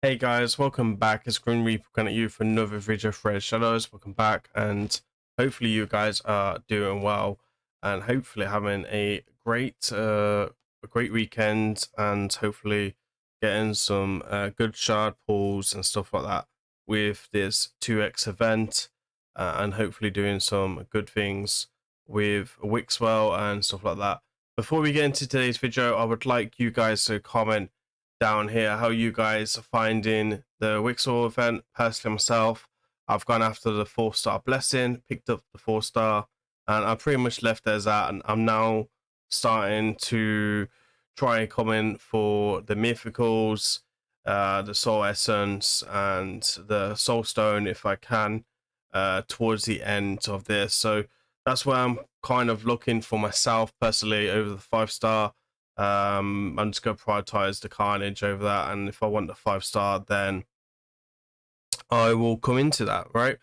Hey guys, welcome back. It's Grim Reaper coming at you for another video for Red Shadows. Welcome back, and hopefully you guys are doing well and hopefully having a great weekend, and hopefully getting some good shard pulls and stuff like that with this 2x event, and hopefully doing some good things with Wixwell and stuff like that. Before we get into today's video, I would like you guys to comment down here how you guys are finding the Wixwell event. Personally, myself, I've gone after the 4-star blessing, picked up the 4-star, and I pretty much left it as that, and I'm now starting to try and come in for the mythicals, the soul essence and the soul stone if I can, towards the end of this. So that's where I'm kind of looking for myself personally over the 5-star. I'm just going to prioritize the carnage over that, and if I want the 5-star, then I will come into that, right?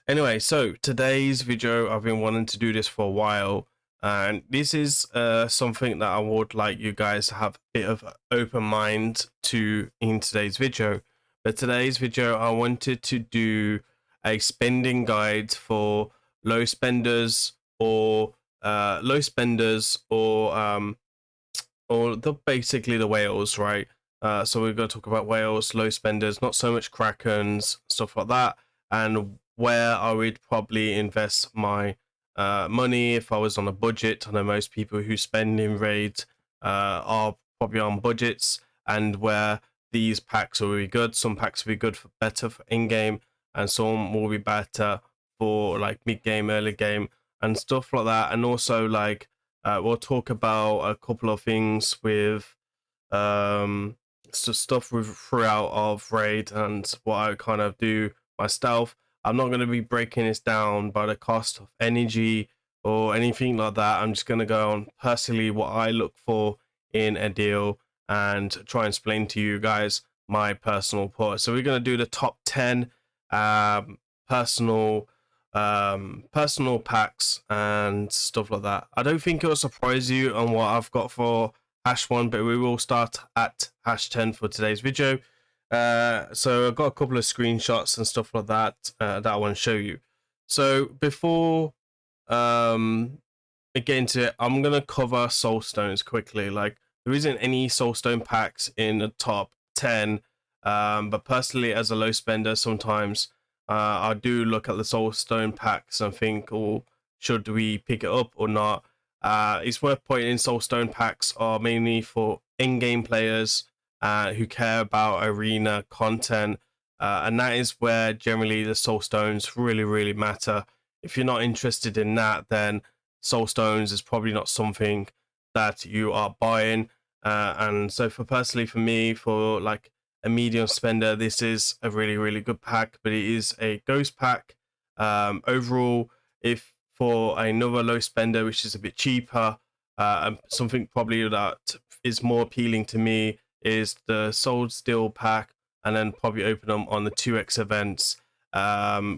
Anyway, so today's video, I've been wanting to do this for a while, and this is something that I would like you guys to have a bit of an open mind to in today's video. But today's video, I wanted to do a spending guide for low spenders or basically the whales, right? So we're going to talk about whales, low spenders, not so much krakens, stuff like that, and where I would probably invest my money if I was on a budget. I know most people who spend in raid are probably on budgets, and where these packs will be good. Some packs will be good for better for in-game, and some will be better for like mid-game, early game, and stuff like that. And also like we'll talk about a couple of things with stuff with throughout of raid and what I kind of do myself. I'm not going to be breaking this down by the cost of energy or anything like that. I'm just going to go on personally what I look for in a deal and try and explain to you guys my personal put. So we're going to do the top 10 personal packs and stuff like that. I don't think it'll surprise you on what I've got for hash 1, but we will start at hash 10 for today's video. So I've got a couple of screenshots and stuff like that that I want to show you. So before get into it, I'm gonna cover soul stones quickly. Like, there isn't any soul stone packs in the top 10, but personally as a low spender, sometimes I do look at the soul stone packs and think, oh, should we pick it up or not? It's worth pointing, soul stone packs are mainly for in-game players who care about arena content, and that is where generally the soul stones really matter. If you're not interested in that, then soul stones is probably not something that you are buying. And so for me, for like a medium spender, this is a really good pack, but it is a ghost pack. Overall, if for another low spender which is a bit cheaper, something probably that is more appealing to me is the Soul Steel pack, and then probably open them on the 2x events,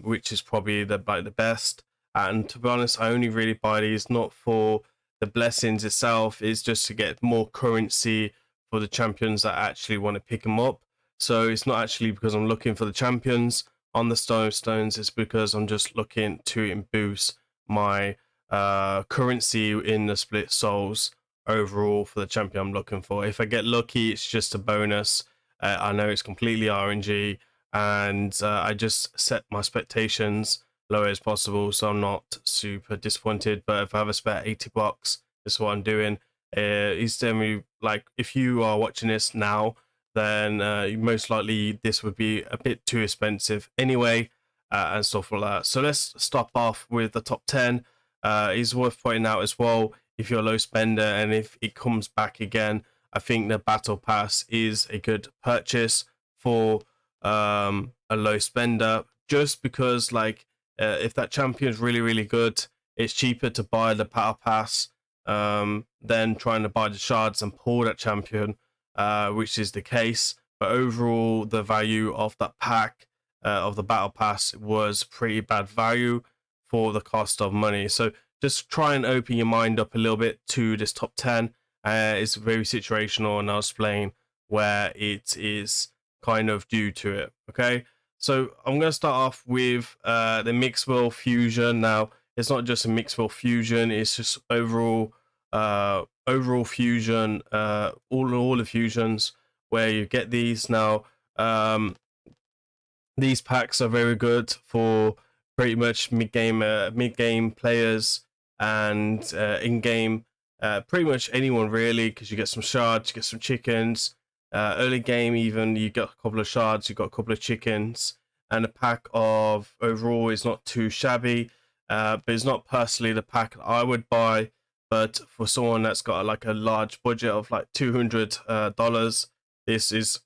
which is probably the best. And to be honest, I only really buy these not for the blessings itself, it's just to get more currency for the champions that actually want to pick them up. So it's not actually because I'm looking for the champions on the stones, it's because I'm just looking to boost my currency in the split souls overall for the champion I'm looking for. If I get lucky, it's just a bonus. I know it's completely RNG, and I just set my expectations low as possible, so I'm not super disappointed. But if I have a spare 80 bucks, this is what I'm doing. It's definitely like, if you are watching this now, then most likely this would be a bit too expensive anyway, and stuff like that. So let's stop off with the top 10. It's worth pointing out as well, if you're a low spender and if it comes back again, I think the battle pass is a good purchase for a low spender, just because like if that champion is really good, it's cheaper to buy the battle pass than trying to buy the shards and pull that champion, which is the case. But overall, the value of that pack of the battle pass was pretty bad value for the cost of money. So just try and open your mind up a little bit to this top 10. It's very situational, and I'll explain where it is kind of due to it. Okay, so I'm going to start off with the Mixwell Fusion. Now, it's not just a Mixwell Fusion, it's just overall fusion, all the fusions where you get these. Now, these packs are very good for pretty much mid-game players and in-game, pretty much anyone really, because you get some shards, you get some chickens. Early game even, you got a couple of shards, you got a couple of chickens, and the pack of overall is not too shabby. But it's not personally the pack I would buy. But for someone that's got like a large budget of like $200, this is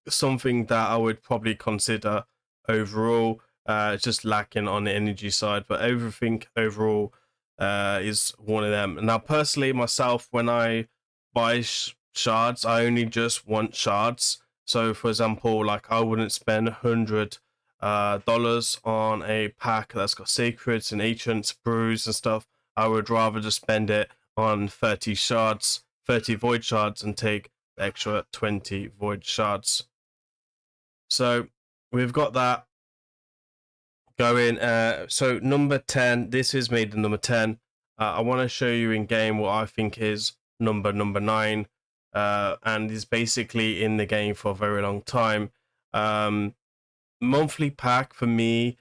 something that I would probably consider overall. Just lacking on the energy side, but everything overall is one of them. Now, personally, myself, when I buy shards, I only just want shards. So, for example, like I wouldn't spend $100 on a pack that's got sacreds and ancients, brews and stuff. I would rather just spend it on 30 shards, 30 void shards, and take the extra 20 void shards. So we've got that going. So number 10, this is made the number 10. I want to show you in game what I think is number 9, and is basically in the game for a very long time. Monthly pack for me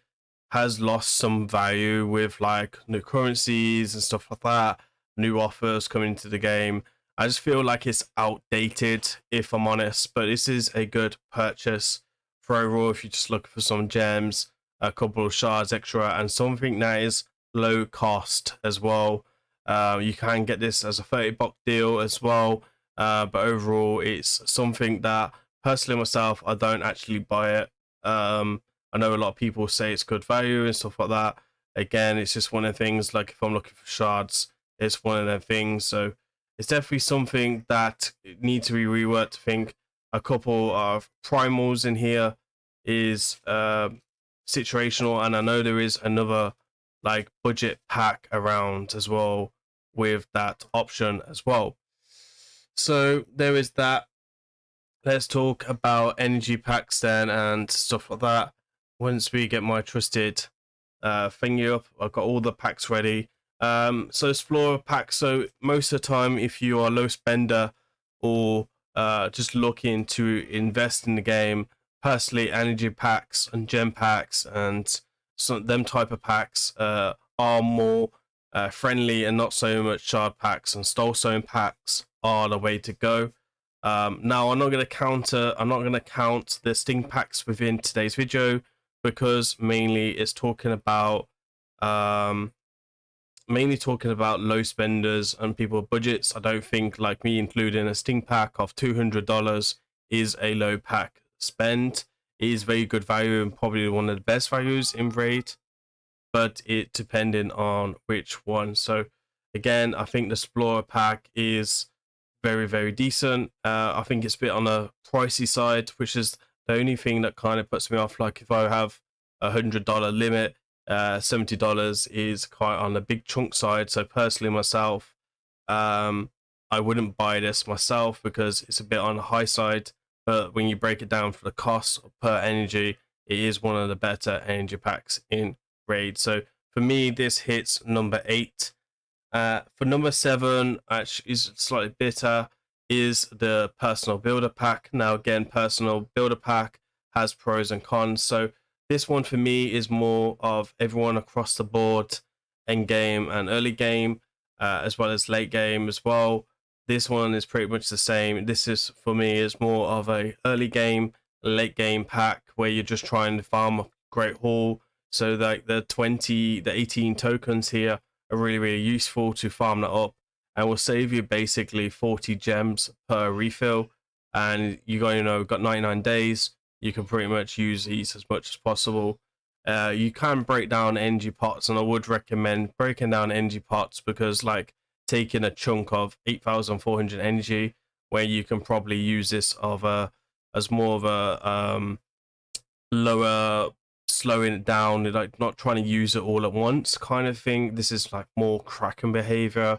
has lost some value with like new currencies and stuff like that, new offers coming into the game. I just feel like it's outdated, if I'm honest, but this is a good purchase for overall if you just look for some gems, a couple of shards extra, and something that is low cost as well. You can get this as a $30 deal as well, but overall it's something that personally myself, I don't actually buy it. I know a lot of people say it's good value and stuff like that. Again, it's just one of the things, like if I'm looking for shards, it's one of the things. So it's definitely something that needs to be reworked. I think a couple of primals in here is situational, and I know there is another like budget pack around as well with that option as well. So there is that. Let's talk about energy packs then and stuff like that. Once we get my trusted thingy up, I've got all the packs ready. So explorer pack. So most of the time, if you are a low spender or just looking to invest in the game, personally, energy packs and gem packs and them type of packs are more friendly, and not so much shard packs and stone packs are the way to go. Now I'm not going to count the sting packs within today's video, because mainly it's talking about low spenders and people with budgets. I don't think, like me, including a sting pack of $200 is a low pack spend. It is very good value and probably one of the best values in Raid, but it depending on which one. So again, I think the explorer pack is very, very decent. I think it's a bit on the pricey side, which is the only thing that kind of puts me off. Like if I have $100 limit, $70 is quite on the big chunk side. So personally myself, I wouldn't buy this myself because it's a bit on the high side. But when you break it down for the cost per energy, it is one of the better energy packs in Raid. So for me, this hits number 8. For number 7, actually is slightly bitter, is the personal builder pack. Now again, personal builder pack has pros and cons. So this one for me is more of everyone across the board, end game and early game, as well as late game as well. This one is pretty much the same. This is, for me, is more of a early game, late game pack where you're just trying to farm a great haul. So like the 18 tokens here are really, really useful to farm that up, and will save you basically 40 gems per refill. And you got 99 days. You can pretty much use these as much as possible. You can break down energy pots, and I would recommend breaking down energy pots, because like taking a chunk of 8,400 energy, where you can probably use this as more of a lower, slowing it down, like not trying to use it all at once kind of thing. This is like more Kraken behavior,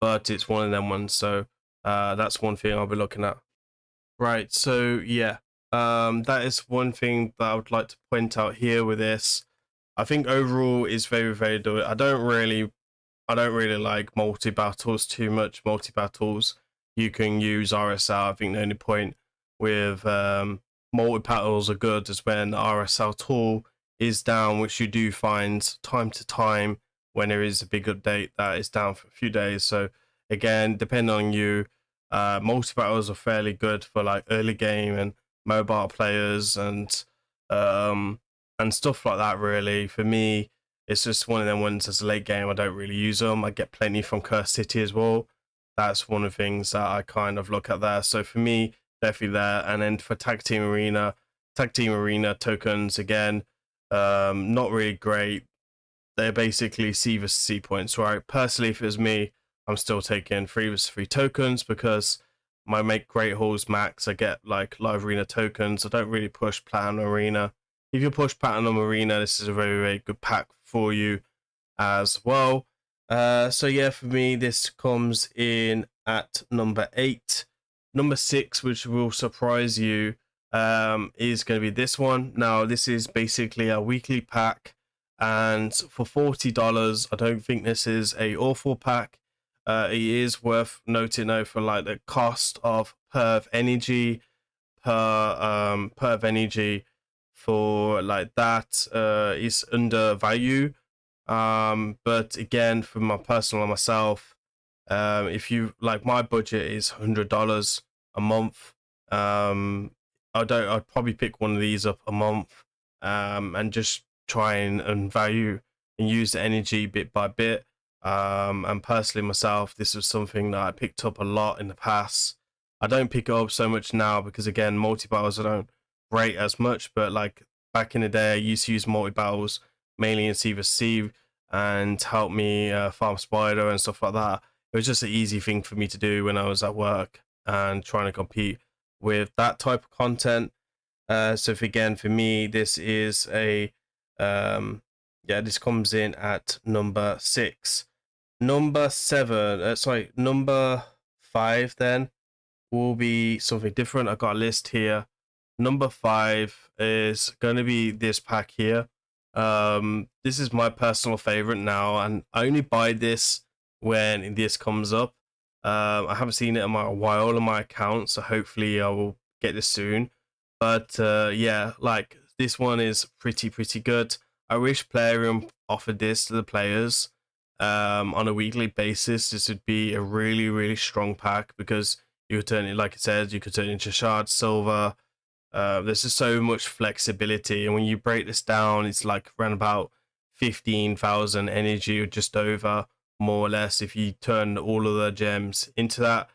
but it's one of them ones. So that's one thing I'll be looking at. Right, so yeah, That is one thing that I would like to point out here with this. I think overall is very, very good. I don't really like multi battles too much. Multi battles, you can use RSL. I think the only point with multi battles are good is when the RSL tool is down, which you do find time to time when there is a big update that is down for a few days. So again, depending on you, multi battles are fairly good for like early game and mobile players um and stuff like that. Really, for me, it's just one of them ones as a late game. I don't really use them. I get plenty from Cursed City as well. That's one of the things that I kind of look at there. So for me, definitely there. And then for Tag Team Arena tokens again, not really great. They're basically C versus C points, right? Personally, if it was me, I'm still taking 3 versus 3 tokens because my make great halls max. I get like live arena tokens. I don't really push platinum arena. If you push platinum arena, this is a very, very good pack for you as well. So yeah, for me, this comes in at number 8. Number 6, which will surprise you, is going to be this one. Now, this is basically a weekly pack, and for $40, I don't think this is a awful pack. It is worth noting though for like the cost of perv energy for like that is under value. But again, for my personal myself, if you like, my budget is $100 a month. I'd probably pick one of these up a month, and just try and value and use the energy bit by bit. And personally myself, this was something that I picked up a lot in the past. I don't pick it up so much now because again, multi battles I don't rate as much, but like back in the day, I used to use multi battles mainly in C vs C and help me farm spider and stuff like that. It was just an easy thing for me to do when I was at work and trying to compete with that type of content. So again, for me, this is a this comes in at number 6. Number 7, number 5 then will be something different. I got a list here. Number 5 is going to be this pack here. This is my personal favorite now, and I only buy this when this comes up. I haven't seen it in a while on my account, so hopefully I will get this soon. But yeah, like this one is pretty good. I wish Plarium offered this to the players on a weekly basis. This would be a really strong pack because you could turn it, like it says, you could turn it into shard silver. There's just so much flexibility, and when you break this down, it's like around about 15,000 energy or just over, more or less, if you turn all of the gems into that.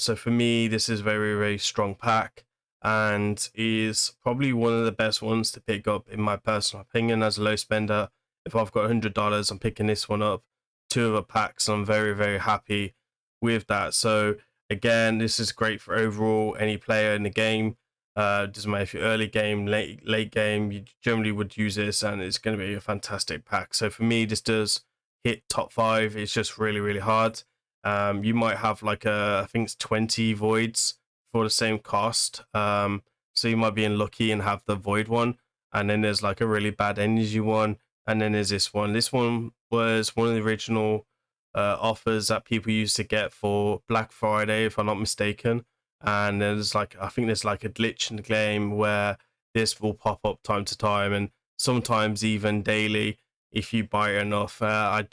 So for me, this is very strong pack and is probably one of the best ones to pick up in my personal opinion as a low spender. If I've got $100, I'm picking this one up. 2 other packs, I'm very happy with that. So again, this is great for overall any player in the game. Doesn't matter if you're early game, late game, you generally would use this, and it's going to be a fantastic pack. So for me, this does hit top 5. It's just really hard. You might have like I think it's 20 voids for the same cost. So you might be unlucky and have the void one, and then there's like a really bad energy one, and then there's this one. This one was one of the original offers that people used to get for Black Friday, if I'm not mistaken. And there's like, I think there's like a glitch in the game where this will pop up time to time, and sometimes even daily if you buy it enough. I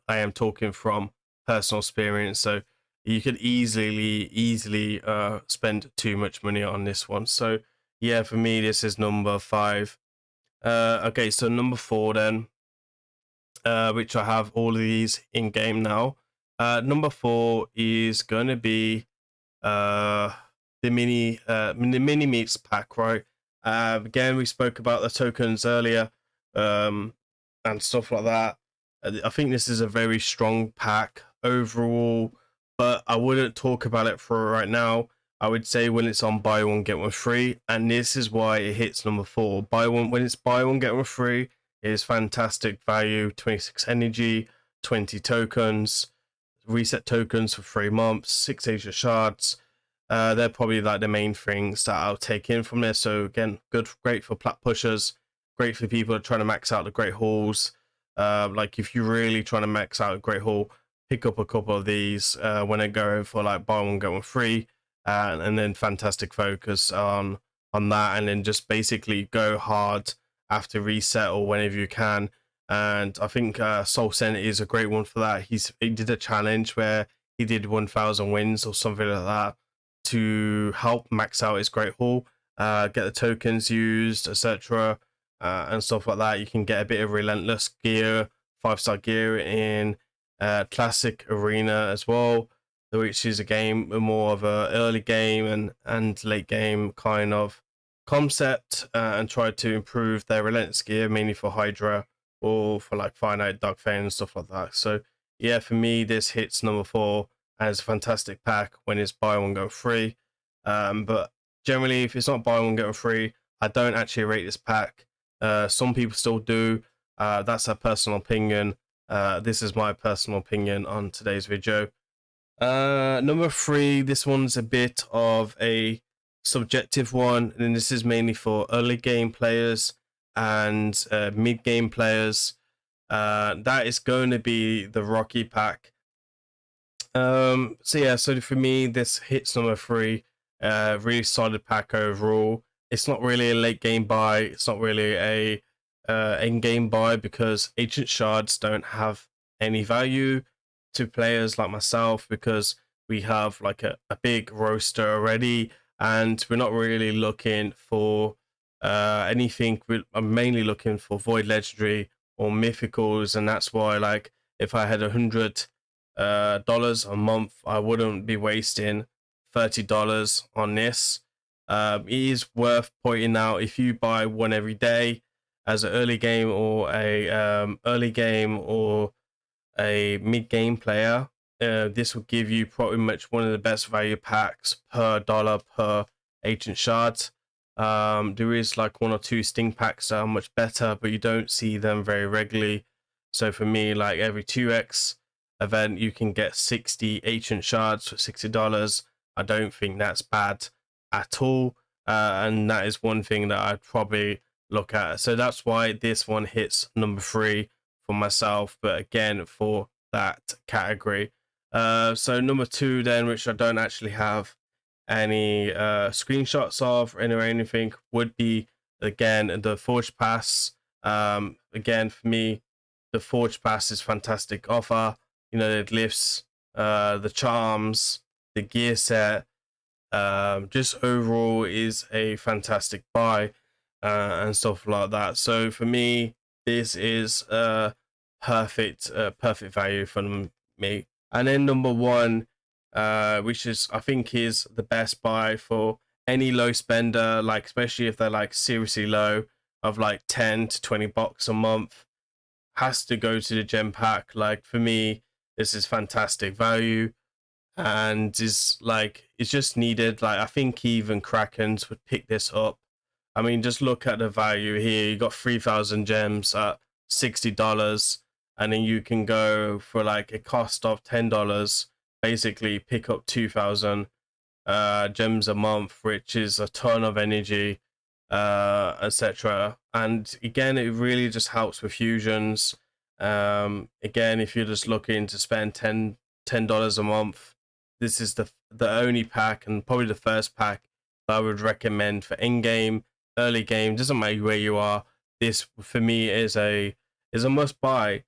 am talking from personal experience, so you could easily spend too much money on this one. So yeah, for me, this is number 5. Okay, so number 4 then, which I have all of these in game now. Number 4 is going to be the mini meats pack, right? Again, we spoke about the tokens earlier, and stuff like that. I think this is a very strong pack overall, but I wouldn't talk about it for right now. I would say when it's on buy one get one free, and this is why it hits number 4. When it's buy one get one free, it is fantastic value. 26 energy, 20 tokens, reset tokens for 3 months, 6 Asia shards. They're probably like the main things that I'll take in from this. So again, great for plat pushers, great for people trying to max out the great hauls. Like if you're really trying to max out a great haul, pick up a couple of these when they go for like buy one get one free, and then fantastic focus on that, and then just basically go hard after reset or whenever you can. And I think Soul Center is a great one for that. He did a challenge where he did 1,000 wins or something like that to help max out his great haul, get the tokens used, etc., and stuff like that. You can get a bit of relentless gear, 5-star gear in classic arena as well, which is a game more of a early game and late game kind of concept, and try to improve their relentless gear mainly for Hydra or for like finite dark fane and stuff like that. So yeah, for me this hits number 4 as a fantastic pack when it's buy one go free. But generally if it's not buy one get one free, I don't actually rate this pack. Some people still do. That's a personal opinion. This is my personal opinion on today's video. Number 3, this one's a bit of a subjective one, and this is mainly for early game players and mid game players. That is going to be the Rocky pack. So yeah, so for me this hits number 3. Really solid pack overall. It's not really a late game buy, it's not really a end game buy, because ancient shards don't have any value to players like myself, because we have like a big roster already, and we're not really looking for anything. I'm mainly looking for void legendary or mythicals, and that's why, like, if I had $100 a month, I wouldn't be wasting $30 on this. It is worth pointing out, if you buy one every day as an early game or a mid game player, this will give you probably much one of the best value packs per dollar per ancient shard. There is like 1 or 2 sting packs that are much better, but you don't see them very regularly. So for me, like every 2x event you can get 60 ancient shards for $60. I don't think that's bad at all, and that is one thing that I'd probably look at. So that's why this one hits number 3 for myself, but again for that category. So number 2 then, which I don't actually have any screenshots of or anything, would be again the Forge Pass. Again, for me, the Forge Pass is fantastic offer. You know, it lifts the charms, the gear set, just overall is a fantastic buy, and stuff like that. So for me, this is perfect value for me. And then number 1, which is I think is the best buy for any low spender, like especially if they're like seriously low, of like 10 to 20 bucks a month, has to go to the gem pack. Like for me, this is fantastic value, and is like, it's just needed. Like I think even Krakens would pick this up. I mean, just look at the value here. You got 3,000 gems at $60, and then you can go for like a cost of $10, basically pick up 2,000 gems a month, which is a ton of energy, etc. And again, it really just helps with fusions. Again, if you're just looking to spend $10 a month, this is the only pack, and probably the first pack that I would recommend for in game, early game. Doesn't matter where you are. This for me is a must buy,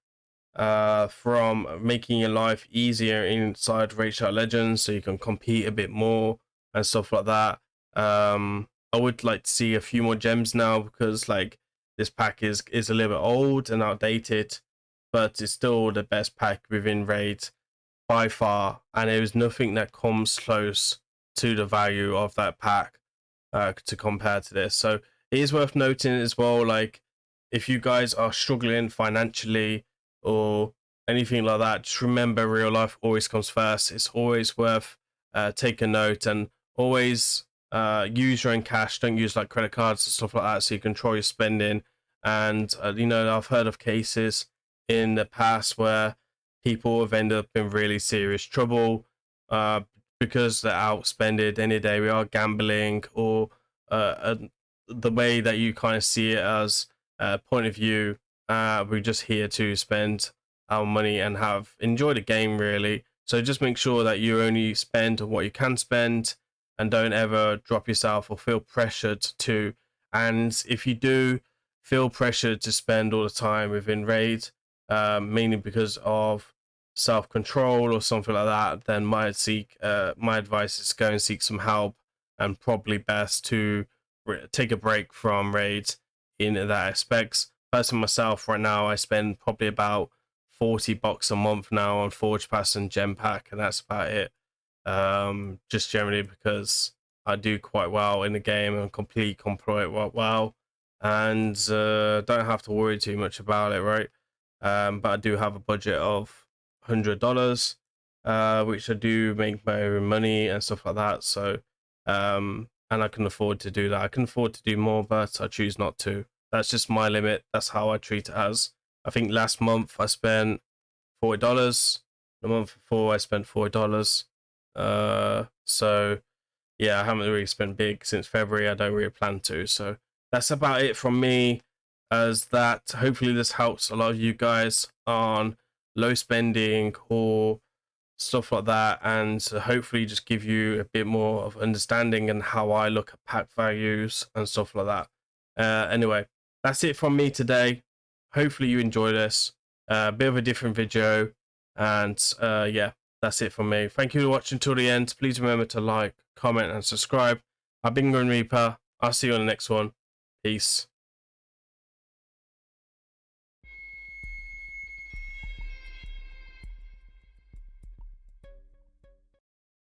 from making your life easier inside Raidshadowlegends, so you can compete a bit more and stuff like that. I would like to see a few more gems now, because like this pack is a little bit old and outdated, but it's still the best pack within Raid by far, and there is nothing that comes close to the value of that pack to compare to this. So it is worth noting as well, like if you guys are struggling financially or anything like that, just remember real life always comes first. It's always worth taking note, and always use your own cash. Don't use like credit cards and stuff like that, so you control your spending. And you know, I've heard of cases in the past where people have ended up in really serious trouble because they're outspended any day. We are gambling, or the way that you kind of see it as a point of view. We're just here to spend our money and have enjoy the game, really. So just make sure that you only spend what you can spend, and don't ever drop yourself or feel pressured to. And if you do feel pressured to spend all the time within raid, mainly because of self-control or something like that, then my advice is go and seek some help, and probably best to take a break from raids in that aspects. Personally, myself, right now I spend probably about $40 a month now on Forge Pass and Gem Pack, and that's about it. Just generally because I do quite well in the game and comploit well, and don't have to worry too much about it, right? But I do have a budget of $100, which I do make my own money and stuff like that. So, and I can afford to do that. I can afford to do more, but I choose not to. That's just my limit. That's how I treat it as. I think last month I spent $40. The month before I spent $40. So yeah, I haven't really spent big since February. I don't really plan to. So that's about it from me. As that, hopefully this helps a lot of you guys on low spending or stuff like that, and hopefully just give you a bit more of understanding and how I look at pack values and stuff like that. Anyway, that's it from me today. Hopefully you enjoy this. A bit of a different video, and yeah, that's it from me. Thank you for watching till the end. Please remember to like, comment, and subscribe. I've been Grim Reaper. I'll see you on the next one. Peace.